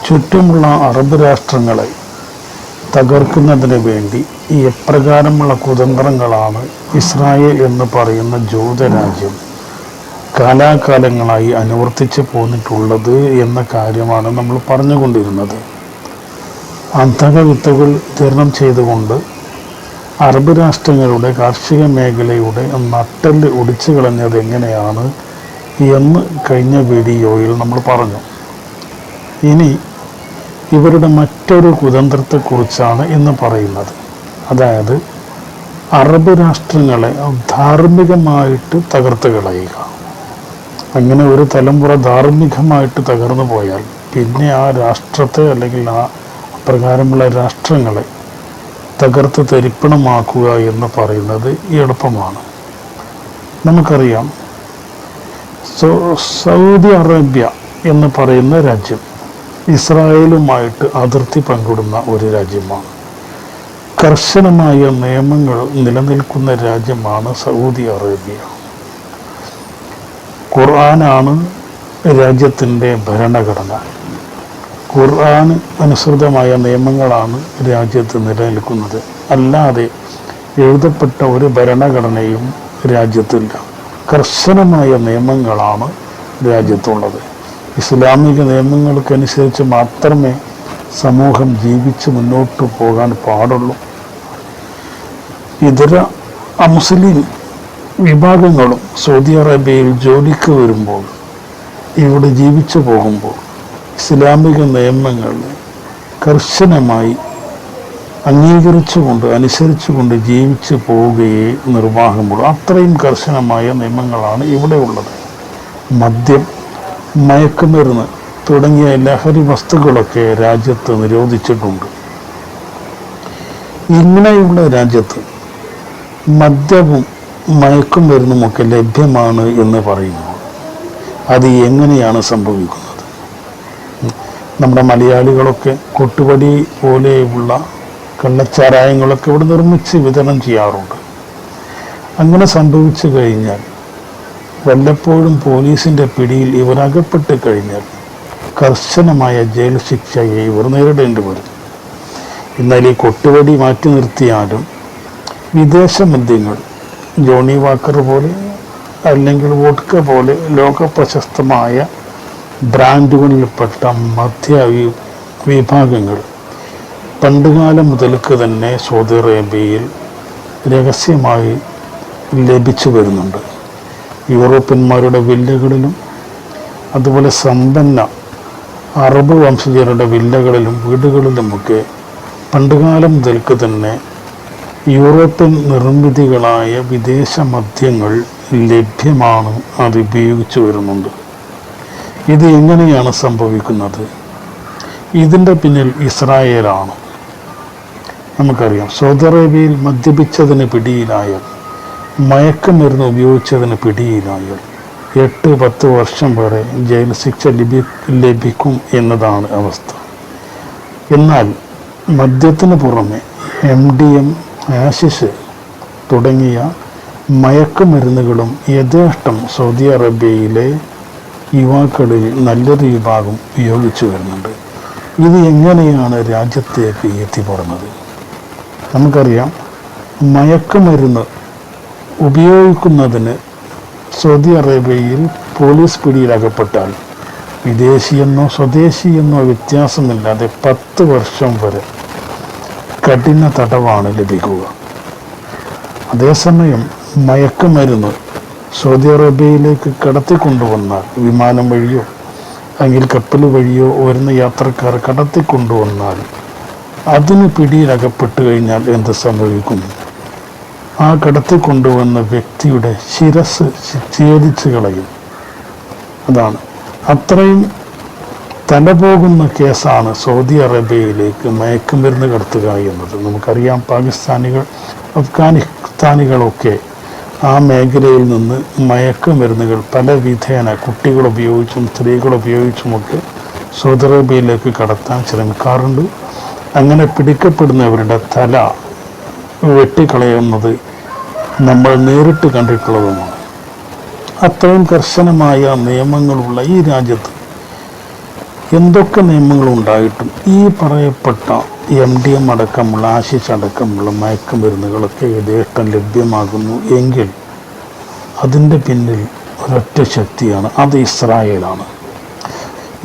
ചുറ്റുമുള്ള അറബ് രാഷ്ട്രങ്ങളെ തകർക്കുന്നതിന് വേണ്ടി എപ്രകാരമുള്ള കുതന്ത്രങ്ങളാണ് ഇസ്രായേൽ എന്ന് പറയുന്ന ജൂതരാജ്യം കാലാകാലങ്ങളായി അനുവർത്തിച്ച് പോന്നിട്ടുള്ളത് എന്ന കാര്യമാണ് നമ്മൾ പറഞ്ഞുകൊണ്ടിരുന്നത്. അന്ധകവിത്തുകൾ വിതരണം ചെയ്തുകൊണ്ട് അറബ് രാഷ്ട്രങ്ങളുടെ കാർഷിക മേഖലയുടെ നട്ടെല്ല് ഒടിച്ചു കളഞ്ഞത് എങ്ങനെയാണ് എന്ന് കഴിഞ്ഞ വീഡിയോയിൽ നമ്മൾ പറഞ്ഞു. ഇനി ഇവരുടെ മറ്റൊരു കുതന്ത്രത്തെക്കുറിച്ചാണ് ഇന്ന് പറയുന്നത്. അതായത് അറബ് രാഷ്ട്രങ്ങളെ ധാർമ്മികമായിട്ട് തകർത്ത് കളയുക. അങ്ങനെ ഒരു തലമുറ ധാർമ്മികമായിട്ട് തകർന്നു പോയാൽ പിന്നെ ആ രാഷ്ട്രത്തെ അല്ലെങ്കിൽ ആ അപ്രകാരമുള്ള രാഷ്ട്രങ്ങളെ തകർത്ത് തരിപ്പണമാക്കുക എന്ന് പറയുന്നത് എളുപ്പമാണ്. നമുക്കറിയാം, സൗദി അറേബ്യ എന്ന് പറയുന്ന രാജ്യം ഇസ്രായേലുമായിട്ട് അതിർത്തി പങ്കിടുന്ന ഒരു രാജ്യമാണ്. കർശനമായ നിയമങ്ങൾ നിലനിൽക്കുന്ന രാജ്യമാണ് സൗദി അറേബ്യ. ഖുർആനാണ് രാജ്യത്തിൻ്റെ ഭരണഘടന. ഖുർആൻ അനുസൃതമായ നിയമങ്ങളാണ് രാജ്യത്ത് നിലനിൽക്കുന്നത്. അല്ലാതെ എഴുതപ്പെട്ട ഒരു ഭരണഘടനയും രാജ്യത്തില്ല. കർശനമായ നിയമങ്ങളാണ് രാജ്യത്തുള്ളത്. ഇസ്ലാമിക നിയമങ്ങൾക്കനുസരിച്ച് മാത്രമേ സമൂഹം ജീവിച്ച് മുന്നോട്ട് പോകാൻ പാടുള്ളൂ. ഇതര അമുസ്ലിം വിഭാഗങ്ങളും സൗദി അറേബ്യയിൽ ജോലിക്ക് വരുമ്പോൾ, ഇവിടെ ജീവിച്ചു പോകുമ്പോൾ ഇസ്ലാമിക നിയമങ്ങൾ കർശനമായി അംഗീകരിച്ചുകൊണ്ട് അനുസരിച്ചുകൊണ്ട് ജീവിച്ചു പോവുകയേ നിർവാഹമുള്ളൂ. അത്രയും കർശനമായ നിയമങ്ങളാണ് ഇവിടെ ഉള്ളത്. മദ്യം, മയക്കുമരുന്ന് തുടങ്ങിയ ലഹരി വസ്തുക്കളൊക്കെ രാജ്യത്ത് നിരോധിച്ചിട്ടുണ്ട്. ഇങ്ങനെയുള്ള രാജ്യത്ത് മദ്യവും മയക്കുമരുന്നുമൊക്കെ ലഭ്യമാണ് എന്ന് പറയുന്നു. അത് എങ്ങനെയാണ് സംഭവിക്കുന്നത്? നമ്മുടെ മലയാളികളൊക്കെ കൊട്ടുപടി പോലെയുള്ള കള്ളച്ചാരായങ്ങളൊക്കെ ഇവിടെ നിർമ്മിച്ച് വിതരണം ചെയ്യാറുണ്ട്. അങ്ങനെ സംഭവിച്ചു കഴിഞ്ഞാൽ വല്ലപ്പോഴും പോലീസിൻ്റെ പിടിയിൽ ഇവർ അകപ്പെട്ട് കഴിഞ്ഞാൽ കർശനമായ ജയിൽ ശിക്ഷയെ ഇവർ നേരിടേണ്ടി വരും. എന്നാൽ ഈ കൊട്ടുപടി മാറ്റി നിർത്തിയാലും വിദേശ മദ്യങ്ങൾ, ജോണി വാക്കർ പോലെ അല്ലെങ്കിൽ വോഡ്ക പോലെ ലോക പ്രശസ്തമായ ബ്രാൻഡുകളിൽപ്പെട്ട മദ്യ വിഭാഗങ്ങൾ പണ്ടുകാലം മുതൽക്ക് തന്നെ സൗദി അറേബ്യയിൽ രഹസ്യമായി ലഭിച്ചു വരുന്നുണ്ട്. യൂറോപ്യന്മാരുടെ വില്ലകളിലും അതുപോലെ സമ്പന്ന അറബ് വംശജരുടെ വില്ലകളിലും വീടുകളിലുമൊക്കെ പണ്ടുകാലം മുതൽക്ക് തന്നെ യൂറോപ്യൻ നിർമ്മിതികളായ വിദേശ മദ്യങ്ങൾ ലഭ്യമാണ്. അത് ഉപയോഗിച്ചു വരുന്നുണ്ട്. ഇത് എങ്ങനെയാണ് സംഭവിക്കുന്നത്? ഇതിൻ്റെ പിന്നിൽ ഇസ്രായേലാണ്. നമുക്കറിയാം, സൗദി അറേബ്യയിൽ മദ്യപിച്ചതിന് പിടിയിലായാൽ, മയക്കുമരുന്ന് ഉപയോഗിച്ചതിന് പിടിയിലായാൽ 8-10 വർഷം വരെ ജയിൽ ശിക്ഷ ലഭിക്കും എന്നതാണ് അവസ്ഥ. എന്നാൽ മദ്യത്തിന് പുറമെ MDM, ആഷിഷ് തുടങ്ങിയ മയക്കുമരുന്നുകളും യഥേഷ്ടം സൗദി അറേബ്യയിലെ യുവാക്കളിൽ നല്ലൊരു വിഭാഗം ഉപയോഗിച്ചു വരുന്നുണ്ട്. ഇത് എങ്ങനെയാണ് രാജ്യത്തേക്ക് എത്തിപ്പെടുന്നത്? നമുക്കറിയാം, മയക്കുമരുന്ന് ഉപയോഗിക്കുന്നതിന് സൗദി അറേബ്യയിൽ പോലീസ് പിടിയിലകപ്പെട്ടാൽ വിദേശിയെന്നോ സ്വദേശിയെന്നോ വ്യത്യാസമില്ലാതെ 10 വർഷം വരെ കഠിന തടവാണ് ലഭിക്കുക. അതേസമയം മയക്കുമരുന്ന് സൗദി അറേബ്യയിലേക്ക് കടത്തിക്കൊണ്ടുവന്നാൽ, വിമാനം വഴിയോ അല്ലെങ്കിൽ കപ്പൽ വഴിയോ വരുന്ന യാത്രക്കാർ കടത്തിക്കൊണ്ടുവന്നാൽ, അതിന് പിടിയിലകപ്പെട്ട് കഴിഞ്ഞാൽ എന്ത് സംഭവിക്കും? ആ കടത്തിക്കൊണ്ടുവന്ന വ്യക്തിയുടെ ശിരസ് ഛേദിച്ചു കളയും. അതാണ്, അത്രയും തലപോകുന്ന കേസാണ് സൗദി അറേബ്യയിലേക്ക് മയക്കുമരുന്ന് കടത്തുക എന്നത്. നമുക്കറിയാം, പാകിസ്ഥാനികൾ, അഫ്ഗാനിസ്ഥാനികളൊക്കെ ആ മേഖലയിൽ നിന്ന് മയക്കുമരുന്നുകൾ പല വിധേന കുട്ടികളുപയോഗിച്ചും സ്ത്രീകളുപയോഗിച്ചുമൊക്കെ സൗദി അറേബ്യയിലേക്ക് കടത്താൻ ശ്രമിക്കാറുണ്ട്. അങ്ങനെ പിടിക്കപ്പെടുന്നവരുടെ തല വെട്ടിക്കളയുന്നത് നമ്മൾ നേരിട്ട് കണ്ടിട്ടുള്ളതുമാണ്. അത്രയും കർശനമായ നിയമങ്ങളുള്ള ഈ രാജ്യത്ത് എന്തൊക്കെ നിയമങ്ങളുണ്ടായിട്ടും ഈ പറയപ്പെട്ട MDM അടക്കമുള്ള ആശിഷ് അടക്കമുള്ള മയക്കുമരുന്നുകളൊക്കെ യഥേഷ്ടം ലഭ്യമാകുന്നു എങ്കിൽ അതിൻ്റെ പിന്നിൽ ഒരൊറ്റ ശക്തിയാണ്, അത് ഇസ്രായേലാണ്.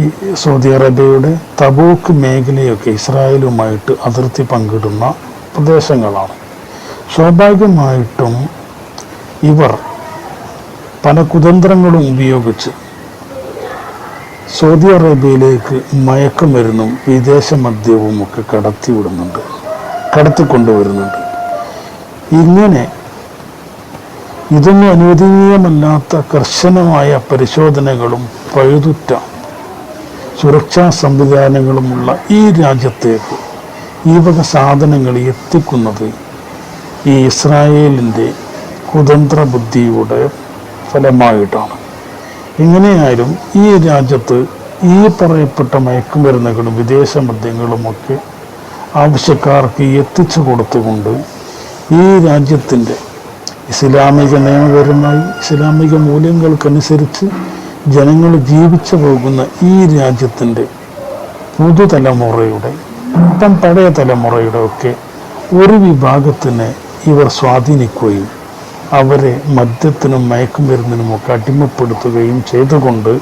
ഈ സൗദി അറേബ്യയുടെ തബൂക്ക് മേഖലയൊക്കെ ഇസ്രായേലുമായിട്ട് അതിർത്തി പങ്കിടുന്ന പ്രദേശങ്ങളാണ്. സ്വാഭാവികമായിട്ടും ഇവർ പല കുതന്ത്രങ്ങളും ഉപയോഗിച്ച് സൗദി അറേബ്യയിലേക്ക് മയക്കുമരുന്നും വിദേശ മദ്യവും ഒക്കെ കടത്തിക്കൊണ്ടുവരുന്നുണ്ട്. ഇങ്ങനെ ഇതൊന്നും അനുവദനീയമല്ലാത്ത കർശനമായ പരിശോധനകളും പഴുതുറ്റ സുരക്ഷാ സംവിധാനങ്ങളുമുള്ള ഈ രാജ്യത്തേക്ക് ഈ വക സാധനങ്ങൾ എത്തിക്കുന്നത് ഈ ഇസ്രായേലിൻ്റെ കുതന്ത്ര ബുദ്ധിയുടെ ഫലമായിട്ടാണ്. എങ്ങനെയായാലും ഈ രാജ്യത്ത് ഈ പറയപ്പെട്ട മയക്കുമരുന്നുകളും വിദേശ മദ്യങ്ങളുമൊക്കെ ആവശ്യക്കാർക്ക് എത്തിച്ചു കൊടുത്തുകൊണ്ട് ഈ രാജ്യത്തിൻ്റെ ഇസ്ലാമിക നിയമപരമായി ഇസ്ലാമിക മൂല്യങ്ങൾക്കനുസരിച്ച് ജനങ്ങൾ ജീവിച്ചു പോകുന്ന ഈ രാജ്യത്തിൻ്റെ പുതുതലമുറയുടെ ഇപ്പം പഴയ തലമുറയുടെ ഒക്കെ ഒരു വിഭാഗത്തിനെ ഇവർ സ്വാധീനിക്കുകയും അവരെ മദ്യത്തിനും മയക്കുമരുന്നിനുമൊക്കെ അടിമപ്പെടുത്തുകയും ചെയ്തുകൊണ്ട്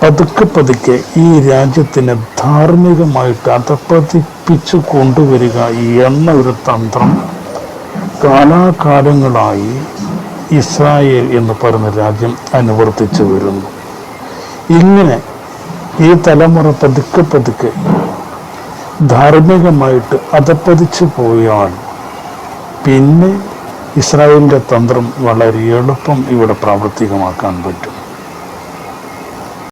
പതുക്കെ ഈ രാജ്യത്തിനെ ധാർമ്മികമായിട്ട് അധപ്പതിപ്പിച്ചു കൊണ്ടുവരിക എന്ന ഒരു തന്ത്രം കാലാകാലങ്ങളായി ഇസ്രായേൽ എന്ന് പറയുന്ന രാജ്യം അനുവർത്തിച്ചു വരുന്നു. ഇങ്ങനെ ഈ തലമുറ പതുക്കെ ധാർമ്മികമായിട്ട് അധപ്പതിച്ചു പോയാൽ പിന്നെ ഇസ്രായേലിൻ്റെ തന്ത്രം വളരെ എളുപ്പം ഇവിടെ പ്രാവർത്തികമാക്കാൻ പറ്റും.